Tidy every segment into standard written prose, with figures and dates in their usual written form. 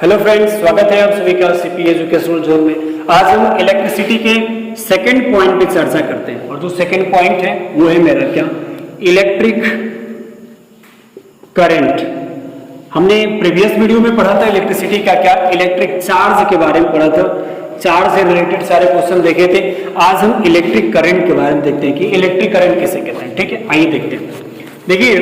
Hello friends, स्वागत है आप सभी का सीपी एजुकेशनल जोन में। आज हम इलेक्ट्रिसिटी के सेकंड पॉइंट पे चर्चा करते हैं और जो सेकंड पॉइंट है वो है मेरा क्या, इलेक्ट्रिक करंट। हमने प्रीवियस वीडियो में पढ़ा था इलेक्ट्रिसिटी का क्या, इलेक्ट्रिक चार्ज के बारे में पढ़ा था, चार्ज से रिलेटेड सारे क्वेश्चन देखे थे। आज हम इलेक्ट्रिक करंट के बारे में देखते हैं कि इलेक्ट्रिक करंट किसे कहते हैं। ठीक है, आइए देखते हैं। देखिए,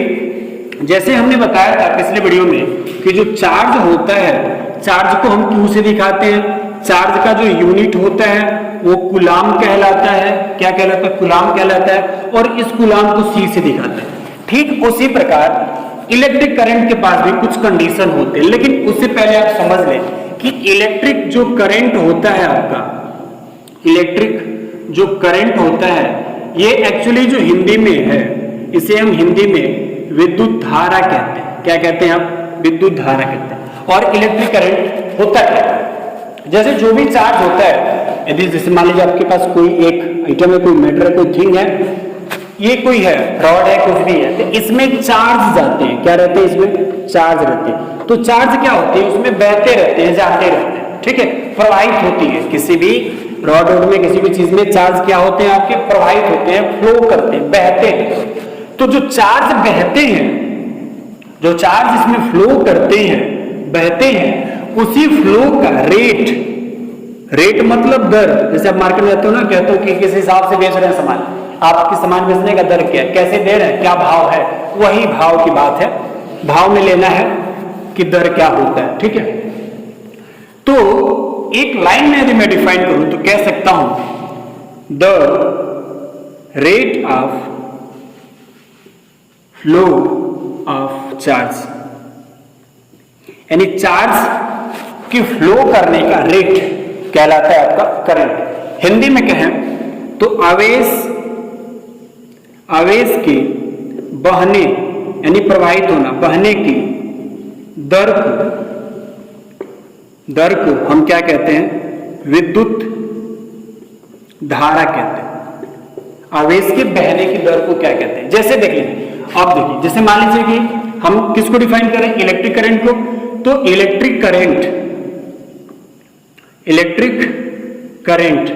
जैसे हमने बताया था पिछले वीडियो में कि जो चार्ज होता है, चार्ज को हम Q से दिखाते हैं। चार्ज का जो यूनिट होता है वो कूलाम कहलाता है। क्या कहलाता है? कूलाम कहलाता है। और इस कूलाम को C से दिखाते हैं। ठीक उसी प्रकार इलेक्ट्रिक करंट के पास भी कुछ कंडीशन होते हैं, लेकिन उससे पहले आप समझ लें कि इलेक्ट्रिक जो करंट होता है आपका, इलेक्ट्रिक जो करंट होता है ये एक्चुअली जो हिंदी में है, इसे हम हिंदी में विद्युत धारा कहते हैं। क्या कहते हैं आप? विद्युत धारा कहते हैं। और इलेक्ट्रिक करंट होता है, जैसे जो भी चार्ज होता है, यदि जैसे मान लीजिए आपके पास कोई एक आइटम है, कोई मैटर है, कोई थिंग है, ये कोई है, रॉड है, कुछ भी है, तो इसमें चार्ज जाते हैं। क्या रहते हैं? इसमें चार्ज रहते हैं। तो चार्ज क्या होते हैं? उसमें बहते रहते हैं, जाते रहते हैं। ठीक है, प्रवाहित होती है। किसी भी रॉड में, किसी भी चीज में चार्ज क्या होते हैं आपके? प्रवाहित होते हैं, फ्लो करते हैं, बहते हैं। तो जो चार्ज बहते हैं, जो चार्ज इसमें फ्लो करते हैं, बहते हैं, उसी फ्लो का रेट, रेट मतलब दर। जैसे आप मार्केट में जाते हो ना, कहते हो कि किस हिसाब से बेच रहे हैं सामान, आपके सामान बेचने का दर क्या है, कैसे दे रहे हैं, क्या भाव है, वही भाव की बात है। भाव में लेना है कि दर क्या होता है। ठीक है, तो एक लाइन में यदि मैं डिफाइन करूं तो कह सकता हूं the rate of flow of charge, यानी चार्ज की फ्लो करने का रेट कहलाता है आपका करंट। हिंदी में कहें तो आवेश के बहने यानी प्रवाहित होना, बहने की दर को हम क्या कहते हैं? विद्युत धारा कहते हैं। आवेश के बहने की दर को क्या कहते हैं? जैसे देखिए, आप देखिए, जैसे मान लीजिए कि हम किसको डिफाइन करें? इलेक्ट्रिक करंट को। तो इलेक्ट्रिक करंट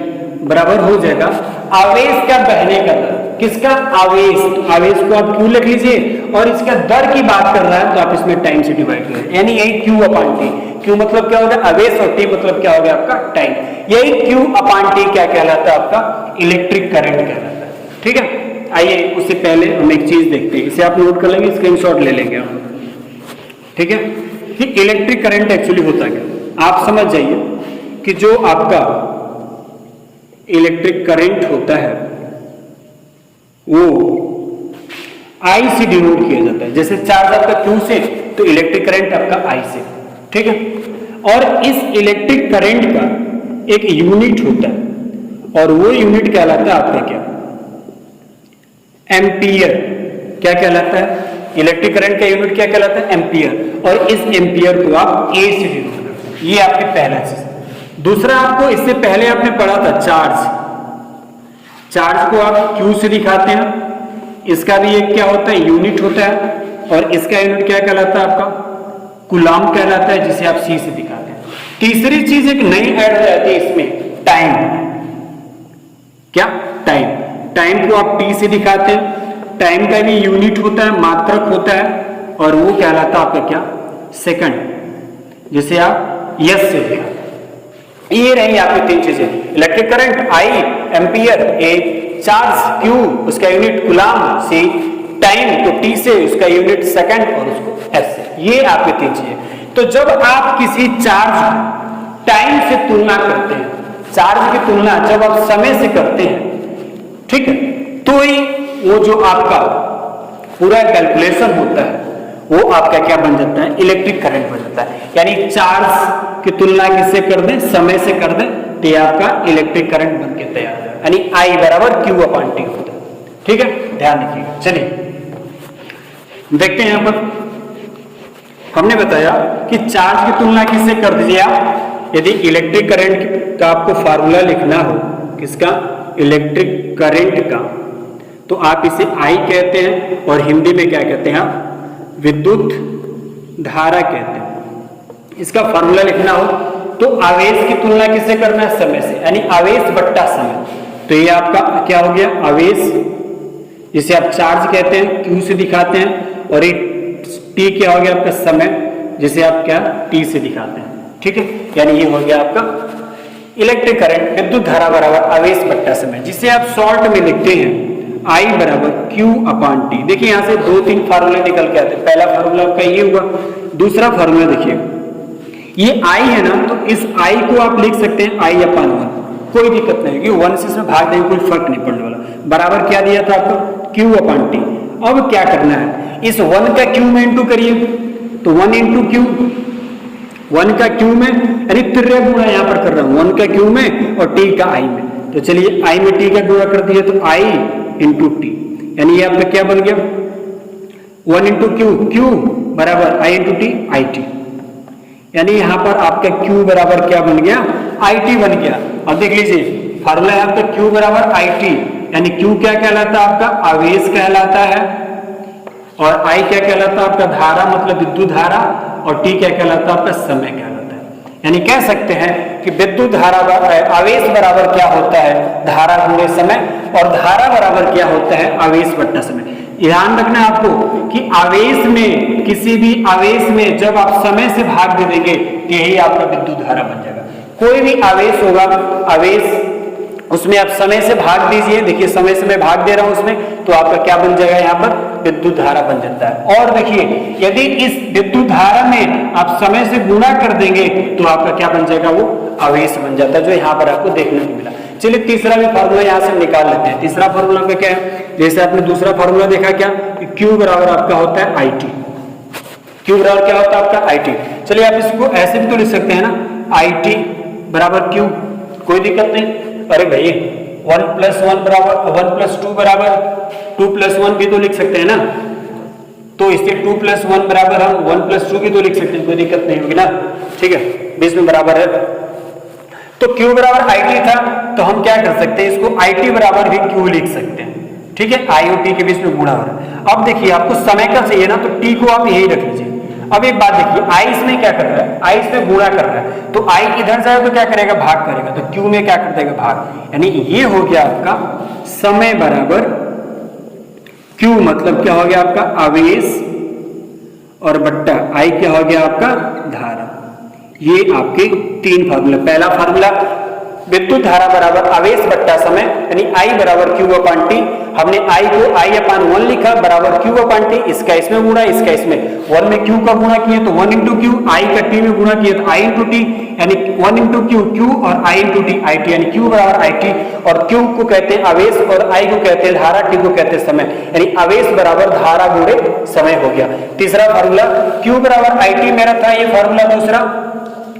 बराबर हो जाएगा आवेश का बहने का दर। किसका? आवेश। आवेश को आप Q लिख लीजिए, और इसका दर की बात कर रहा है तो आप इसमें टाइम से डिवाइड करें, यानी यही Q/T। Q मतलब क्या होगा? आवेश, और T मतलब क्या होगा? आपका टाइम। यही Q/T क्या कहलाता है? आपका इलेक्ट्रिक करंट कहलाता है। ठीक है, आइए उससे पहले हम एक चीज देखते हैं, इसे आप नोट कर लेंगे, स्क्रीनशॉट ले लेंगे हम। ठीक है, कि इलेक्ट्रिक करंट एक्चुअली होता क्या, आप समझ जाइए कि जो आपका इलेक्ट्रिक करंट होता है वो I से डिनोट किया जाता है। जैसे चार्ज आपका Q से, तो इलेक्ट्रिक करंट आपका I से। ठीक है, और इस इलेक्ट्रिक करंट का एक यूनिट होता है, और वो यूनिट कहलाता है आपका क्या? एम्पियर। क्या कहलाता है? इलेक्ट्रिक करंट का यूनिट क्या कहलाता है? एम्पियर। और इस एम्पियर को आप A से डिनोट करते हैं। ये आपकी पहला चीज। दूसरा, आपको इससे पहले आपने पढ़ा था चार्ज। चार्ज को आप Q से दिखाते हैं, इसका भी एक क्या होता है? यूनिट होता है, और इसका यूनिट क्या कहलाता है? आपका कूलाम कहलाता है, जिसे आप C से दिखाते हैं। तीसरी चीज एक नई ऐड हो जाती है इसमें, टाइम। क्या? टाइम। टाइम को आप T से दिखाते हैं। टाइम का भी यूनिट होता है, मात्रक होता है, और वो कहलाता है आपका क्या? सेकंड, जिसे आप S से दिखाते हैं। ये रही आपकी तीन चीजें, electric current I, ampere A, charge Q, उसका यूनिट कूलाम C, टाइम तो T से, उसका यूनिट सेकंड, और उसको S से। ये आपकी तीन चीजें। तो जब आप किसी चार्ज टाइम से तुलना करते हैं, चार्ज की तुलना जब आप समय से करते हैं, ठीक है, तो ही वो जो आपका पूरा कैलकुलेशन होता है वो आपका क्या बन जाता है? इलेक्ट्रिक करंट बन जाता है। यानी चार्ज की तुलना किससे कर दें? समय से कर दें, तो ये आपका इलेक्ट्रिक करंट बन के तैयार है, यानी I बराबर Q/T होता है। ठीक है, ध्यान रखिएगा। चलिए देखते हैं, यहां पर हमने बताया कि चार्ज की तुलना किससे कर दीजिए आप। यदि इलेक्ट्रिक करंट का आपको फार्मूला लिखना हो, किसका? इलेक्ट्रिक करंट का, तो आप इसे I कहते हैं, और हिंदी में क्या कहते हैं आप? विद्युत धारा कहते हैं। इसका फॉर्मूला लिखना हो तो आवेश की तुलना किससे करना है? समय से, यानी आवेश बट्टा समय। तो ये आपका क्या हो गया? आवेश, जिसे आप चार्ज कहते हैं, क्यू से दिखाते हैं, और एक टी क्या हो गया? आपका समय, जिसे आप क्या? टी से दिखाते हैं। ठीक है, यानी ये हो गया आपका इलेक्ट्रिक करंट, विद्युत धारा बराबर आवेश बट्टा समय, जिसे आप शॉर्ट में लिखते हैं I बराबर Q अपॉन टी। देखिए यहां से 2-3 फार्मूले निकल के आते हैं। पहला फार्मूला आपका ये हुआ, दूसरा फार्मूला देखिए ये I है ना, तो इस I को आप लिख सकते हैं I अपॉन 1, कोई दिक्कत नहीं, क्योंकि 1 से इसमें भाग देंगे कोई फर्क नहीं पड़ने वाला। बराबर क्या दिया था आपको? Q upon T. अब क्या करना है? इस 1 का Q में इंटू करिए, तो 1 इंटू Q, 1 का Q में, यानी तिर्य गुणा यहां पर कर रहा हूं, 1 का Q में और T का I में। तो चलिए I में T का गुणा कर दिया, तो I इंटू टी, यानी ये आपका क्या बन गया? 1 इंटू क्यू, क्यू बराबर I into T, I T. यानी यहां पर आपका Q बराबर क्या बन गया? आई टी बन गया। अब देख लीजिए फार्मूला है आपका Q बराबर आई टी, यानी Q क्या कहलाता है? आपका आवेश कहलाता है, और I क्या कहलाता है? आपका धारा, मतलब विद्युत धारा, और T क्या कहलाता है? आपका समय कहलाता है। यानी कह सकते हैं कि विद्युत धारा आवेश बराबर क्या होता है? धारा गुणे समय, और धारा बराबर क्या होता है? आवेश बट्टा समय। ध्यान रखना है आपको कि आवेश में, किसी भी आवेश में जब आप समय से भाग दे देंगे तो यही आपका विद्युत धारा बन जाएगा। कोई भी आवेश होगा, आवेश, उसमें आप समय से भाग दीजिए, देखिए समय से मैं भाग दे रहा हूं उसमें, तो आपका क्या बन जाएगा? यहाँ पर विद्युत धारा बन जाता है। और देखिए यदि इस विद्युत धारा में आप समय से गुणा कर देंगे तो आपका क्या बन जाएगा? वो आवेश बन जाता है, जो यहाँ पर आपको देखने को मिला। चलिए तीसरा भी फार्मूला यहाँ से निकाल लेते हैं। तीसरा फार्मूला का क्या है? जैसे आपने दूसरा फार्मूला देखा क्या? कि Q बराबर आपका होता है आई टी। Q बराबर क्या होता है? आपका आई टी। चलिए आप इसको ऐसे भी तो लिख सकते हैं ना, आई टी बराबर Q, कोई दिक्कत नहीं। अरे भाई 1 + 1 बराबर 1 + 2 बराबर 2 + 1 भी तो लिख सकते हैं ना, तो इससे 2 + 1 बराबर हम 1 + 2 भी तो लिख सकते हैं, कोई दिक्कत नहीं होगी ना। ठीक है, बीच में बराबर है, तो Q बराबर आई टी था, तो हम क्या कर सकते हैं? इसको आई टी बराबर भी Q लिख सकते हैं। ठीक है, आई और टी के बीच में गुणा हो रहा है। अब देखिए आपको समय का चाहिए ना, तो T को आप यही रख लीजिए। अब एक बात देखिए, I इसमें क्या कर रहा है? I इसमें गुणा कर रहा है, तो I इधर जाए तो क्या करेगा? भाग करेगा, तो Q में क्या कर देगा? भाग। यानी ये हो गया आपका समय बराबर Q, मतलब क्या हो गया आपका? आवेश, और बट्टा I क्या हो गया आपका? धारा। ये आपके 3 फार्मूला। पहला फार्मूला विद्युत धारा बराबर आवेश बट्टा समय, यानी I बराबर Q अपॉन टी। हमने I को I अपॉन 1 लिखा बराबर Q अपॉन टी, इसका इसमें गुणा, इसका इसमें। 1 में Q का गुणा किए तो 1 इंटू Q, I का T में गुणा किए तो I इंटू टी, यानी 1 इंटू Q, Q, और I into T, I T, यानी Q बराबर आई टी। और Q को कहते हैं आवेश, और I को कहते हैं धारा, T को कहते हैं समय, यानी आवेश बराबर धारा गुणे समय हो गया। तीसरा फार्मूला Q बराबर आई टी मेरा था, ये फार्मूला दूसरा,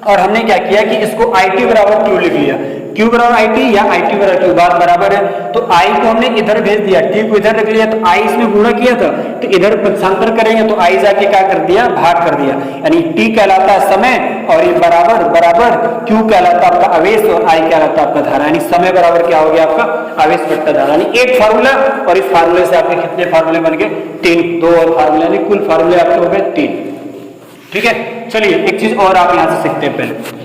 और हमने क्या किया कि इसको आई टी बराबर Q लिख लिया। Q बराबर आई टी या आई टी बराबर Q, बात बराबर है, तो I को हमने इधर भेज दिया, T को इधर रख लिया, तो I इसमें गुणा किया था, तो इधर पक्षांतर करेंगे तो I जाके क्या कर दिया? भाग कर दिया। यानी T कहलाता है समय, और ये बराबर बराबर Q कहलाता आपका आवेश, और I कहलाता आपका धारा, यानी समय बराबर क्या हो गया? आपका आवेश बट्टा धारा। यानी एक फार्मूला, और इस फार्मूले से आपके कितने फार्मूले बन गए? 3, 2 और फार्मूले, यानी कुल फार्मूले आपके हो गए 3। ठीक है, चलिए एक चीज और आप यहां से सीखते हैं। पहले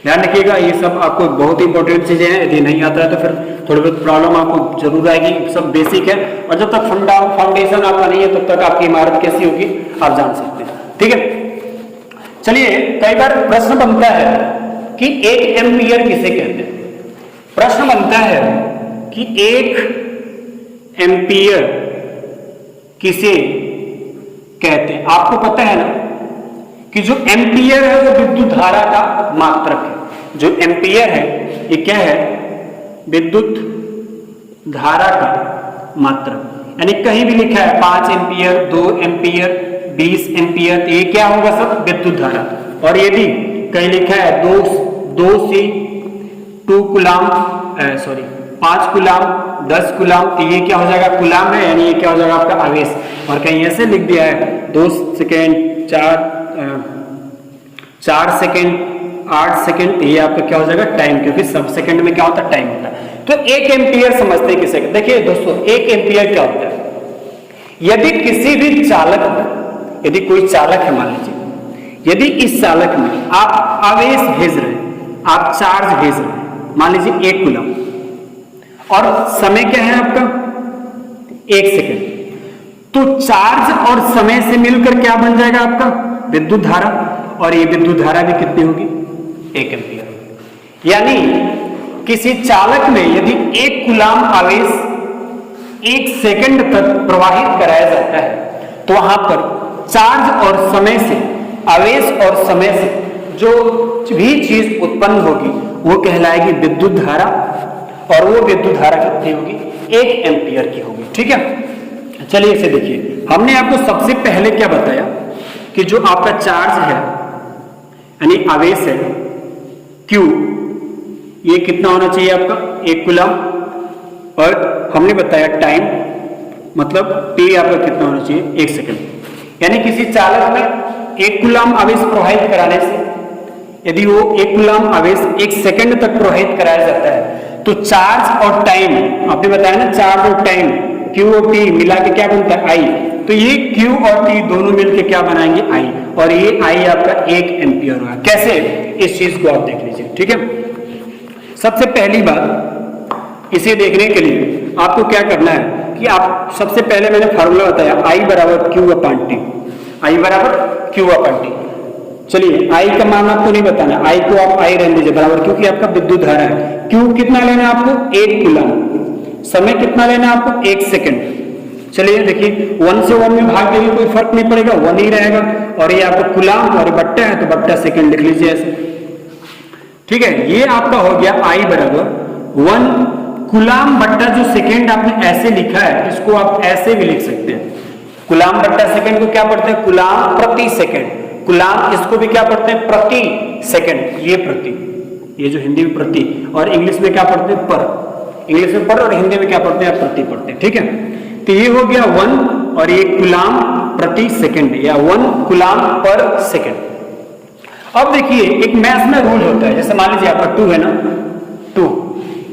ध्यान रखिएगा, ये सब आपको बहुत ही इंपॉर्टेंट चीजें हैं, यदि नहीं आता है तो फिर थोड़ी बहुत प्रॉब्लम आपको जरूर आएगी। सब बेसिक है, और जब तक फाउंडेशन आपका नहीं है तब तक आपकी इमारत कैसी होगी आप जान सकते हैं। ठीक है, चलिए कई बार प्रश्न बनता है कि 1 एम्पियर किसे कहते हैं? प्रश्न बनता है कि 1 एम्पियर किसे कहते हैं? आपको पता है ना कि जो एम्पियर है वो विद्युत धारा का मात्रक है। जो एम्पियर है ये क्या है? विद्युत धारा का मात्रक। यानी कहीं भी लिखा है 5 एम्पियर, 2 एम्पियर, 20 एम्पियर, तो ये क्या होगा? सब विद्युत धारा। और यदि कहीं लिखा है 2 से 2 कुलाम, सॉरी 5 कुलाम, 10 कुलाम, तो ये क्या हो जाएगा? कुलाम है, यानी ये क्या हो जाएगा? आपका आवेश। और कहीं ऐसे लिख दिया है 2 सेकेंड, 4 सेकेंड, 8 सेकेंड, तो ये आपका क्या हो जाएगा? टाइम, क्योंकि सब सेकेंड में क्या होता है? टाइम होता है। तो 1 एम्पियर समझते हैं किसे? देखिए दोस्तों 1 एम्पियर क्या होता है? यदि किसी भी चालक, यदि कोई चालक है मान लीजिए, यदि इस चालक में आप आवेश भेज रहे हैं, आप चार्ज भेज रहे हैं, मान लीजिए 1 कूलम, और समय क्या है आपका 1 सेकेंड, तो चार्ज और समय से मिलकर क्या बन जाएगा आपका विद्युत धारा, और ये विद्युत धारा भी कितनी होगी 1 एम्पीयर। यानी किसी चालक में यदि 1 कूलम आवेश 1 सेकंड तक प्रवाहित कराया जाता है तो वहां पर चार्ज और समय से, आवेश और समय से जो भी चीज उत्पन्न होगी वो कहलाएगी विद्युत धारा, और वो विद्युत धारा कितनी होगी 1 एम्पीयर की होगी। ठीक है, चलिए इसे देखिए। हमने आपको सबसे पहले क्या बताया कि जो आपका चार्ज है यानी आवेश है Q, ये कितना होना चाहिए आपका 1 कूलम, और हमने बताया टाइम मतलब T आपका कितना होना चाहिए 1 सेकंड। यानी किसी चालक में 1 कूलम आवेश प्रवाहित कराने से यदि वो 1 कूलम आवेश 1 सेकंड तक प्रवाहित कराया जाता है तो चार्ज और टाइम, आपने बताया ना चार्ज और टाइम Q और T मिला के क्या बनता है I, तो ये Q और T दोनों मिलके क्या बनाएंगे I, और ये I आपका 1 एम्पीयर होगा। कैसे, इस चीज को आप देख लीजिए। ठीक है, सबसे पहली बात इसे देखने के लिए आपको क्या करना है कि आप सबसे पहले मैंने फार्मूला बताया I बराबर Q/T, I बराबर Q/T। चलिए I का मान आपको नहीं बताना, I को आप I रहने दीजिए बराबर, क्योंकि आपका विद्युत धारा है। Q कितना लेना है आपको 1 कूलम, समय कितना लेना है आपको 1 सेकंड। चलिए देखिए 1 से 1 में भाग देंगे कोई फर्क नहीं पड़ेगा, 1 ही रहेगा, और ये आपका कूलम और बट्टा है तो बट्टा सेकंड लिख लीजिए ऐसे। ठीक है, ये आपका हो गया I बराबर 1 कूलम बट्टा जो सेकंड आपने ऐसे लिखा है इसको आप ऐसे भी लिख सकते हैं। कूलम बट्टा सेकंड को क्या पढ़ते हैं कूलम प्रति सेकंड, कूलम इसको भी क्या पढ़ते हैं प्रति सेकंड, ये प्रति, ये जो हिंदी में प्रति और इंग्लिश में क्या पढ़ते हैं पर, इंग्लिश में पर और हिंदी में क्या पढ़ते हैं प्रति पढ़ते हैं। ठीक है, तो ये हो गया 1 और ये कूलम प्रति सेकंड या 1 कूलम पर सेकंड। अब देखिए एक मैथ में रूल होता है, जैसे मान लीजिए आपका 2 है ना 2,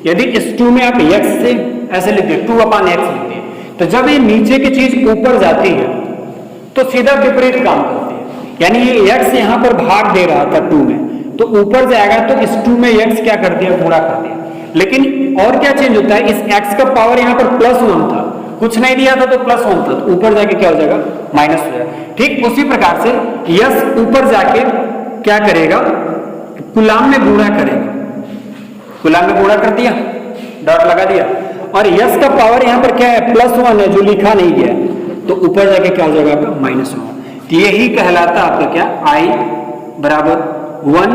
यदि इस 2 में आप x से ऐसे लिख दिए 2/x लिख दिए, तो जब ये नीचे की चीज ऊपर जाती है तो सीधा विपरीत काम करती है। यानी ये x यहाँ पर भाग दे रहा था 2 में, तो ऊपर जाएगा तो इस 2 में x क्या कर दिया गुणा कर दिया। लेकिन और क्या चेंज होता है, इस x का पावर यहाँ पर +1 था, कुछ नहीं दिया था तो +1 था, तो ऊपर जाके क्या हो जाएगा माइनस हो जाएगा। ठीक उसी प्रकार से यस ऊपर जाके क्या करेगा कूलम में गुणा करेगा, कूलम में गुणा कर दिया डॉट लगा दिया, और यस का पावर यहाँ पर क्या है +1 है जो लिखा नहीं गया, तो ऊपर जाके क्या हो जाएगा आपका -1। तो यही कहलाता आपका क्या I बराबर 1,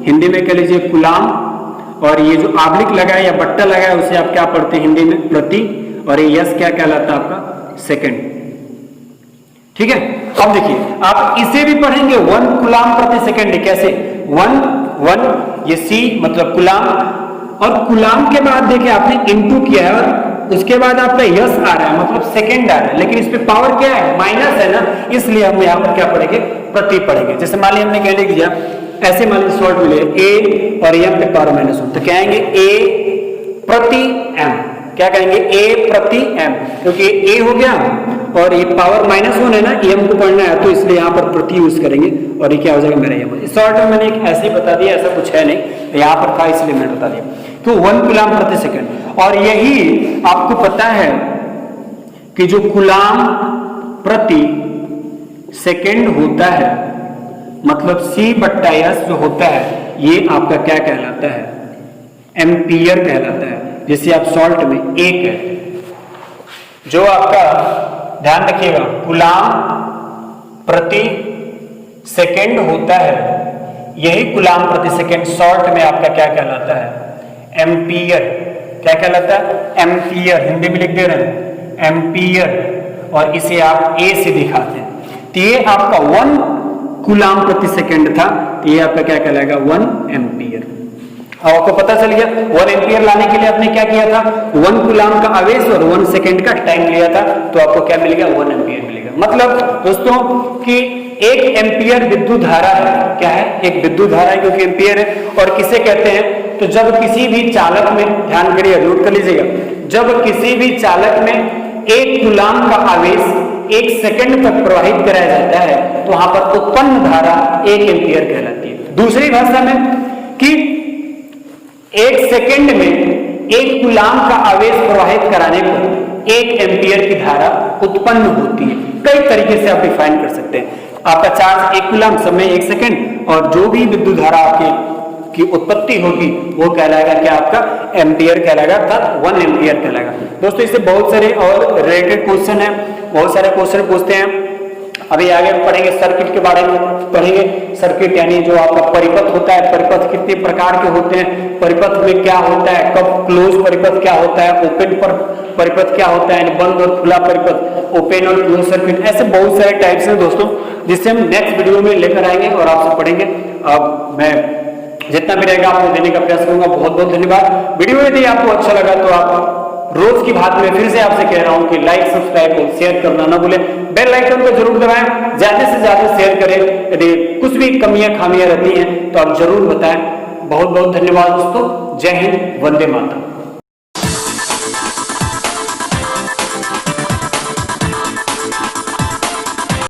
हिंदी में कह लीजिए कूलम, और ये जो आबलिक लगा है या बट्टा लगा है उसे आप क्या पढ़ते हैं हिंदी में प्रति, और ये यस क्या कहलाता है आपका सेकंड। ठीक है, अब देखिए आप इसे भी पढ़ेंगे 1 कूलम प्रति सेकंड, कैसे 1 ये C मतलब कूलम, और कूलम के बाद देखिए आपने इनटू किया है और उसके बाद आपका यस आ रहा है मतलब सेकंड आ रहा है, लेकिन इस पे पावर क्या है माइनस है ना, इसलिए हम यहाँ पर क्या पढ़ेंगे प्रति पढ़ेंगे। जैसे मान लीजिए हमने कहने किया ऐसे मान लीजिए शॉर्ट मिले A और M पे पावर -1, तो कहेंगे A प्रति M, क्या कहेंगे A प्रति M, क्योंकि A हो गया और ये पावर -1 है ना, M को पढ़ना है तो इसलिए यहाँ पर प्रति यूज करेंगे, और ये क्या हो जाएगा मेरा M। शॉर्ट में मैंने एक ऐसे ही बता दिया, ऐसा कुछ है नहीं, यहाँ पर था इसलिए मैंने बता दिया। तो 1 कूलम प्रति सेकंड, और यही आपको पता है कि जो कूलम प्रति सेकंड होता है मतलब C/S जो होता है ये आपका क्या कहलाता है एम्पियर कहलाता है, जिसे आप सॉल्ट में 1 है। जो आपका ध्यान रखिएगा कूलम प्रति सेकंड होता है, यही कूलम प्रति सेकंड शॉर्ट में आपका क्या कहलाता है एम्पियर। क्या कहलाता है एम्पियर, हिंदी में लिख दे रहे हैं एम्पियर, और इसे आप A से दिखाते हैं। तो ये आपका 1 कूलम प्रति सेकंड था, तो ये आपका क्या कहलाएगा 1 एम्पियर। अब आपको पता चल गया 1 एम्पियर लाने के लिए आपने क्या किया था 1 कूलम का आवेश और 1 सेकंड का टाइम लिया था, तो आपको क्या मिलेगा 1 एम्पियर मिलेगा। मतलब दोस्तों कि 1 एम्पियर विद्युत धारा है, क्या है एक विद्युत धारा है क्योंकि एम्पियर है। और किसे कहते हैं, तो जब किसी भी चालक में, ध्यान करिए नोट कर लीजिएगा, जब किसी भी चालक में 1 कूलम का आवेश 1 सेकंड तक प्रवाहित कराया जाता है तो वहां पर उत्पन्न धारा 1 एम्पियर कहलाती है। दूसरी भाषा में कि 1 सेकंड में 1 कूलाम का आवेश प्रवाहित कराने पर 1 एम्पियर की धारा उत्पन्न होती है। कई तरीके से आप डिफाइन कर सकते हैं। आपका चार्ज 1 कूलाम, समय 1 सेकंड, और जो भी विद्युत धारा आपकी की उत्पत्ति होगी वो कहलाएगा क्या, आपका एम्पियर कहलाएगा, अर्थात 1 एम्पियर कहलाएगा। दोस्तों इससे बहुत सारे और रिलेटेड क्वेश्चन है, बहुत सारे क्वेश्चन पूछते हैं। अभी आगे पढ़ेंगे सर्किट के बारे में, पढ़ेंगे सर्किट यानी जो आपका परिपथ होता है, परिपथ कितने प्रकार के होते हैं, परिपथ में क्या होता है, कब क्लोज परिपथ क्या होता है, ओपन परिपथ क्या होता है, बंद और खुला परिपथ, ओपन और क्लोज सर्किट, ऐसे बहुत सारे टाइप्स हैं दोस्तों, जिससे हम नेक्स्ट वीडियो में लेकर आएंगे और आपसे पढ़ेंगे। अब मैं जितना भी रहेगा आपको देने का प्रयास करूंगा। बहुत बहुत धन्यवाद। वीडियो यदि आपको अच्छा लगा तो आप रोज की बात में फिर से आपसे कह रहा हूं कि लाइक, सब्सक्राइब और शेयर करना ना भूलें। बेल आइकन को जरूर दबाएं, ज्यादा से ज्यादा शेयर करें। यदि कुछ भी कमियां खामियां रहती हैं तो आप जरूर बताएं। बहुत बहुत धन्यवाद दोस्तों। जय हिंद, वंदे मातरम।